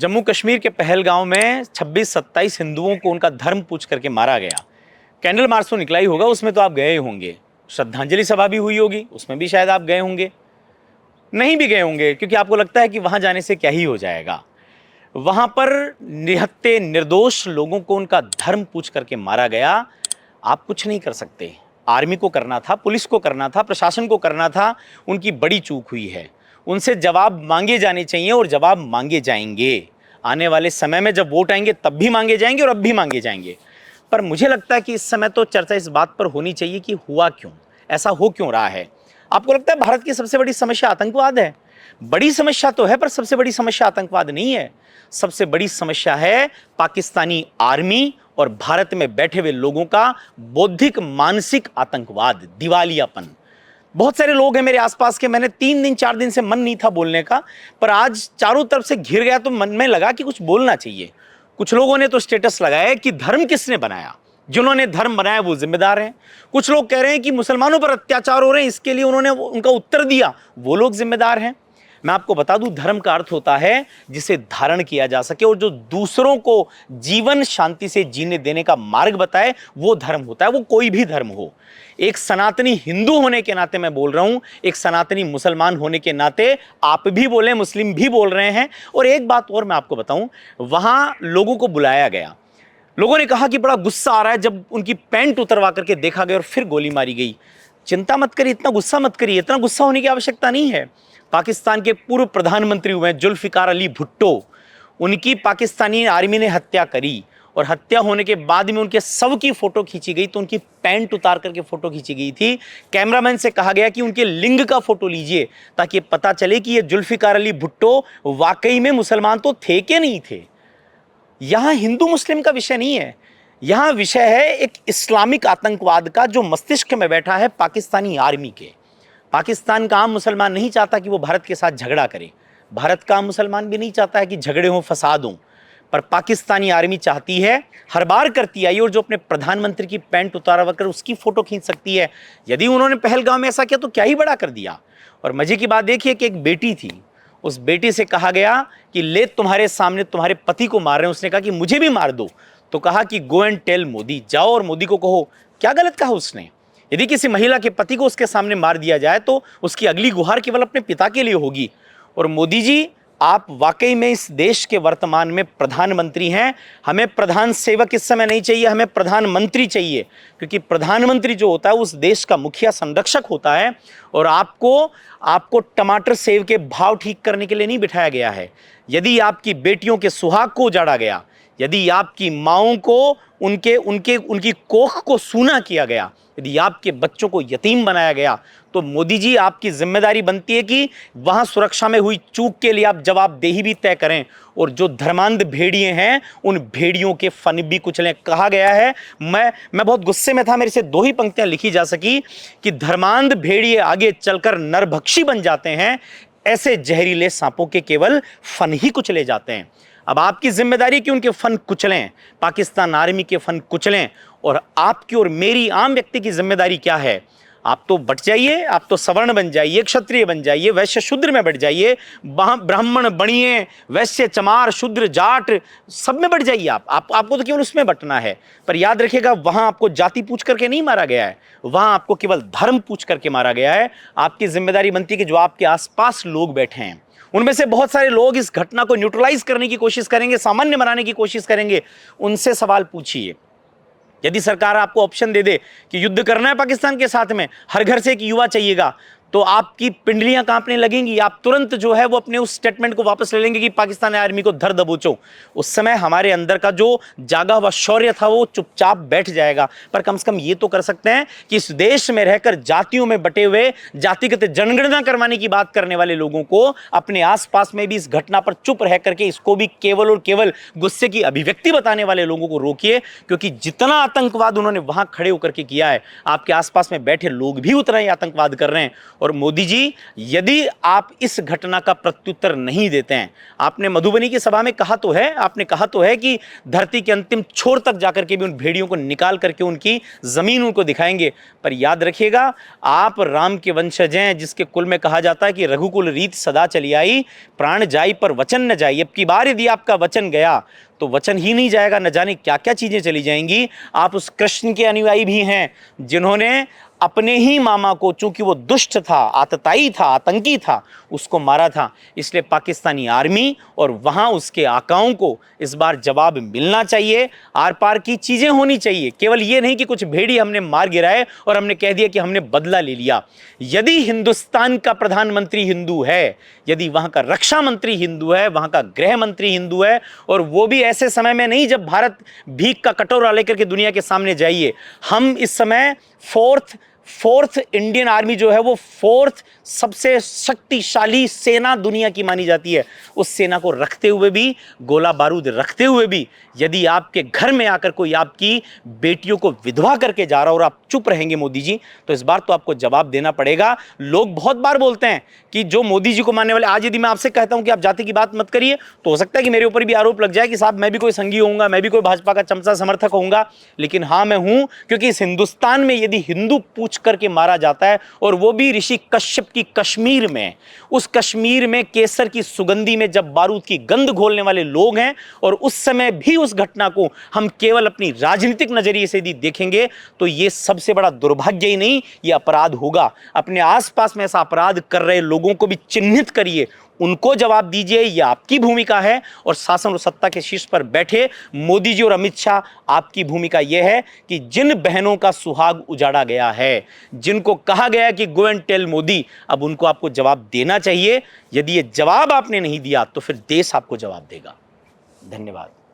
जम्मू कश्मीर के पहलगांव में 26-27 हिंदुओं को उनका धर्म पूछ करके मारा गया। कैंडल मार्च तो निकला ही होगा, उसमें तो आप गए होंगे। श्रद्धांजलि सभा भी हुई होगी, उसमें भी शायद आप गए होंगे। नहीं भी गए होंगे क्योंकि आपको लगता है कि वहां जाने से क्या ही हो जाएगा। वहां पर निहत्थे निर्दोष लोगों को उनका धर्म पूछ करके मारा गया। आप कुछ नहीं कर सकते। आर्मी को करना था, पुलिस को करना था, प्रशासन को करना था। उनकी बड़ी चूक हुई है। उनसे जवाब मांगे जाने चाहिए और जवाब मांगे जाएंगे। आने वाले समय में जब वोट आएंगे तब भी मांगे जाएंगे और अब भी मांगे जाएंगे। पर मुझे लगता है कि इस समय तो चर्चा इस बात पर होनी चाहिए कि हुआ क्यों, ऐसा हो क्यों रहा है। आपको लगता है भारत की सबसे बड़ी समस्या आतंकवाद है? बड़ी समस्या तो है, पर सबसे बड़ी समस्या आतंकवाद नहीं है। सबसे बड़ी समस्या है पाकिस्तानी आर्मी और भारत में बैठे हुए लोगों का बौद्धिक मानसिक आतंकवाद, दिवालियापन। बहुत सारे लोग हैं मेरे आसपास के, मैंने 3 दिन 4 दिन से मन नहीं था बोलने का, पर आज चारों तरफ से घिर गया तो मन में लगा कि कुछ बोलना चाहिए। कुछ लोगों ने तो स्टेटस लगाया कि धर्म किसने बनाया, जिन्होंने धर्म बनाया वो जिम्मेदार हैं। कुछ लोग कह रहे हैं कि मुसलमानों पर अत्याचार हो रहे हैं, इसके लिए उन्होंने उनका उत्तर दिया, वो लोग जिम्मेदार हैं। मैं आपको बता दूं, धर्म का अर्थ होता है जिसे धारण किया जा सके और जो दूसरों को जीवन शांति से जीने देने का मार्ग बताए, वो धर्म होता है, वो कोई भी धर्म हो। एक सनातनी हिंदू होने के नाते मैं बोल रहा हूं, एक सनातनी मुसलमान होने के नाते आप भी बोले, मुस्लिम भी बोल रहे हैं। और एक बात और मैं आपको बताऊं, वहां लोगों को बुलाया गया। लोगों ने कहा कि बड़ा गुस्सा आ रहा है जब उनकी पैंट उतरवा करके देखा गया और फिर गोली मारी गई। चिंता मत करिए, इतना गुस्सा मत करिए, इतना गुस्सा होने की आवश्यकता नहीं है। पाकिस्तान के पूर्व प्रधानमंत्री हुए जुल्फिकार अली भुट्टो, उनकी पाकिस्तानी आर्मी ने हत्या करी और हत्या होने के बाद में उनके शव की फोटो खींची गई तो उनकी पैंट उतार करके फोटो खींची गई थी। कैमरामैन से कहा गया कि उनके लिंग का फोटो लीजिए ताकि पता चले कि ये जुल्फिकार अली भुट्टो वाकई में मुसलमान तो थे कि नहीं थे। यहां हिंदू मुस्लिम का विषय नहीं है, यहां विषय है एक इस्लामिक आतंकवाद का जो मस्तिष्क में बैठा है पाकिस्तानी आर्मी के। पाकिस्तान का आम मुसलमान नहीं चाहता कि वो भारत के साथ झगड़ा करे, भारत का आम मुसलमान भी नहीं चाहता है कि झगड़े हों, फसाद हों, पर पाकिस्तानी आर्मी चाहती है, हर बार करती आई। और जो अपने प्रधानमंत्री की पैंट उतारवा कर उसकी फोटो खींच सकती है, यदि उन्होंने पहलगाम में ऐसा किया तो क्या ही बड़ा कर दिया। और मजे की बात देखिए कि एक बेटी थी, उस बेटी से कहा गया कि ले तुम्हारे सामने तुम्हारे पति को मार रहे हैं, उसने कहा कि मुझे भी मार दो, तो कहा कि गो एंड टेल मोदी, जाओ और मोदी को कहो। क्या गलत कहा उसने? यदि किसी महिला के पति को उसके सामने मार दिया जाए तो उसकी अगली गुहार केवल अपने पिता के लिए होगी। और मोदी जी, आप वाकई में इस देश के वर्तमान में प्रधानमंत्री हैं। हमें प्रधान सेवक इस समय नहीं चाहिए, हमें प्रधानमंत्री चाहिए, क्योंकि प्रधानमंत्री जो होता है उस देश का मुखिया संरक्षक होता है। और आपको टमाटर सेव के भाव ठीक करने के लिए नहीं बिठाया गया है। यदि आपकी बेटियों के सुहाग को उजाड़ा गया, यदि आपकी माओं को उनकी कोख को सूना किया गया, यदि आपके बच्चों को यतीम बनाया गया, तो मोदी जी आपकी जिम्मेदारी बनती है कि वहां सुरक्षा में हुई चूक के लिए आप जवाबदेही भी तय करें। और जो धर्मांध भेड़िए हैं उन भेड़ियों के फन भी कुचलें। कहा गया है, मैं बहुत गुस्से में था, मेरे से 2 ही पंक्तियां लिखी जा सकी कि धर्मांध भेड़िए आगे चलकर नरभक्षी बन जाते हैं, ऐसे जहरीले सांपों के केवल फन ही कुचले जाते हैं। अब आपकी जिम्मेदारी कि उनके फन कुचलें, पाकिस्तान आर्मी के फन कुचलें। और आपकी और मेरी आम व्यक्ति की जिम्मेदारी क्या है? आप तो बट जाइए, आप तो सवर्ण बन जाइए, क्षत्रिय बन जाइए, वैश्य शूद्र में बढ़ जाइए, ब्राह्मण बनिए, वैश्य चमार शूद्र जाट सब में बढ़ जाइए। आपको तो केवल उसमें बटना है। पर याद रखिएगा, वहां आपको जाति पूछ करके नहीं मारा गया है, वहां आपको केवल धर्म पूछ करके मारा गया है। आपकी जिम्मेदारी बनती है कि जो आपके आसपास लोग बैठे हैं उनमें से बहुत सारे लोग इस घटना को न्यूट्रलाइज करने की कोशिश करेंगे, सामान्य बनाने की कोशिश करेंगे। उनसे सवाल पूछिए। यदि सरकार आपको ऑप्शन दे दे कि युद्ध करना है पाकिस्तान के साथ में, हर घर से एक युवा चाहिएगा, तो आपकी पिंडलियां कांपने लगेंगी। आप तुरंत जो है वो अपने उस स्टेटमेंट को वापस ले लेंगे कि पाकिस्तानी आर्मी को धर दबोचो। उस समय हमारे अंदर का जो जागा हुआ शौर्य था वो चुपचाप बैठ जाएगा। पर कम से कम ये तो कर सकते हैं कि इस देश में रहकर जातियों में बटे हुए, जातिगत जनगणना करवाने की बात करने वाले लोगों को अपने आसपास में भी इस घटना पर चुप रह करके इसको भी केवल और केवल गुस्से की अभिव्यक्ति बताने वाले लोगों को रोकिए। क्योंकि जितना आतंकवाद उन्होंने वहां खड़े होकर के किया है, आपके आसपास में बैठे लोग भी उतना ही आतंकवाद कर रहे हैं। और मोदी जी, यदि आप इस घटना का प्रत्युत्तर नहीं देते हैं, आपने मधुबनी की सभा में कहा तो है, आपने कहा तो है कि धरती के अंतिम छोर तक जाकर के भी उन भेड़ियों को निकाल करके उनकी जमीन उनको दिखाएंगे, पर याद रखिएगा आप राम के वंशज हैं, जिसके कुल में कहा जाता है कि रघुकुल रीत सदा चली आई, प्राण जाई पर वचन न जाई। अब की बार यदि आपका वचन गया तो वचन ही नहीं जाएगा, न जाने क्या क्या चीजें चली जाएंगी। आप उस कृष्ण के अनुयायी भी हैं जिन्होंने अपने ही मामा को, चूंकि वो दुष्ट था, आतताई था, आतंकी था, उसको मारा था। इसलिए पाकिस्तानी आर्मी और वहां उसके आकाओं को इस बार जवाब मिलना चाहिए। आर पार की चीजें होनी चाहिए, केवल ये नहीं कि कुछ भेड़ी हमने मार गिराए और हमने कह दिया कि हमने बदला ले लिया। यदि हिंदुस्तान का प्रधानमंत्री हिंदू है, यदि वहां का रक्षा मंत्री हिंदू है, वहां का गृह मंत्री हिंदू है, और वो भी ऐसे समय में नहीं जब भारत भीख का कटोरा लेकर के दुनिया के सामने जाइए। हम इस समय फोर्थ इंडियन आर्मी जो है वो फोर्थ सबसे शक्तिशाली सेना दुनिया की मानी जाती है। उस सेना को रखते हुए भी, गोला बारूद रखते हुए भी, यदि आपके घर में आकर कोई आपकी बेटियों को विधवा करके जा रहा और आप चुप रहेंगे मोदी जी, तो इस बार तो आपको जवाब देना पड़ेगा। लोग बहुत बार बोलते हैं कि जो मोदी जी को मानने वाले, आज यदि मैं आपसे कहता हूं कि आप जाति की बात मत करिए, तो हो सकता है कि मेरे ऊपर भी आरोप लग जाए कि साहब मैं भी कोई संगी होऊंगा, मैं भी कोई भाजपा का चमचा समर्थक होऊंगा। लेकिन हाँ, मैं हूं, क्योंकि इस हिंदुस्तान में यदि हिंदू पूछ करके मारा जाता है, और वो भी ऋषि कश्यप की कश्मीर में, उस कश्मीर में केसर की सुगंधी में जब बारूद की गंध घोलने वाले लोग हैं, और उस समय भी उस घटना को हम केवल अपनी राजनीतिक नजरिए से यदि देखेंगे, तो ये सबसे बड़ा दुर्भाग्य ही नहीं, ये अपराध होगा। अपने आसपास में ऐसा अपराध कर रहे लोगों को भी चिन्हित करिए, उनको जवाब दीजिए, यह आपकी भूमिका है। और शासन और सत्ता के शीर्ष पर बैठे मोदी जी और अमित शाह, आपकी भूमिका यह है कि जिन बहनों का सुहाग उजाड़ा गया है, जिनको कहा गया कि गो एंड टेल मोदी, अब उनको आपको जवाब देना चाहिए। यदि ये जवाब आपने नहीं दिया तो फिर देश आपको जवाब देगा। धन्यवाद।